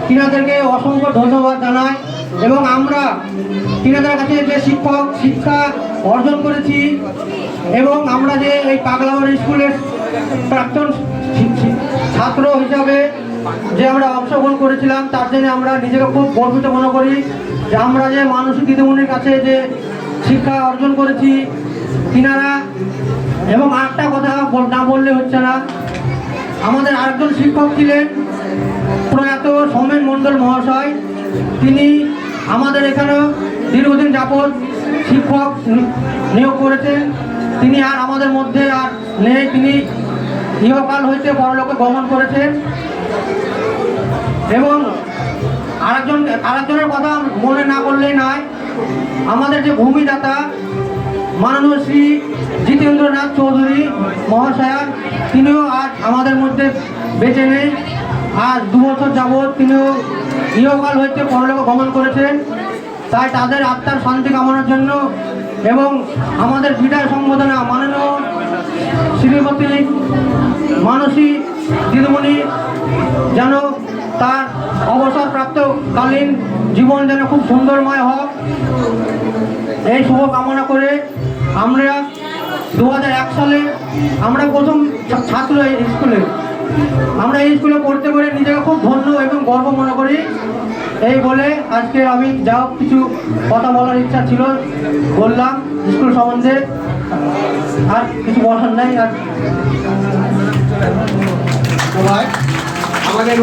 তিনাদেরকে অসংখ্য ধন্যবাদ জানাই। এবং আমরা তিনাদের কাছে যে শিক্ষা অর্জন করেছি এবং আমরা যে এই পাগলাবাড়ি স্কুলের প্রাক্তন ছাত্র হিসাবে যে আমরা অংশগ্রহণ করেছিলাম, তার জন্য আমরা নিজেকে খুব গর্বিত মনে করি যে আমরা যে মানসিক দিদিমণির কাছে যে শিক্ষা অর্জন করেছি তিনারা। এবং আরেকটা কথা না বললে হচ্ছে না, আমাদের আরেকজন শিক্ষক ছিলেন প্রয়াত সৌমেন মণ্ডল মহাশয়। তিনি আমাদের এখানেও দীর্ঘদিন যাবৎ শিক্ষক নিয়োগ করেছেন। তিনি আর আমাদের মধ্যে আর নেই, তিনি ইহকাল হইতে পরলোকে গমন করেছেন। এবং আরেকজনের কথা মনে না করলেই নয়, আমাদের যে ভূমিদাতা মাননীয় শ্রী জিতেন্দ্রনাথ চৌধুরী মহাশয়া, তিনিও আজ আমাদের মধ্যে বেঁচে নেই। আর 2 বছর যাবৎ তিনিও ইহকাল হইতে পরলোকে গমন করেছেন। তাই তাদের আত্মার শান্তি কামনার জন্য এবং আমাদের বিদায় সম্বোধনা মাননীয় শ্রীমতী মানসী দিদিমণি যেন তার অবসরপ্রাপ্তকালীন জীবন যেন খুব সুন্দরময় হোক, এই শুভ কামনা করে আমরা 2001 সালে আমরা প্রথম ছাত্র এই স্কুলে, আমরা এই স্কুলে পড়তে পেরে নিজেকে খুব ধন্য এবং গর্ব মনে করি। এই বলে আজকে আমি যাও কিছু কথা বলার ইচ্ছা ছিল বললাম স্কুল সম্বন্ধে, আর কিছু বলার নাই। আর আমাদের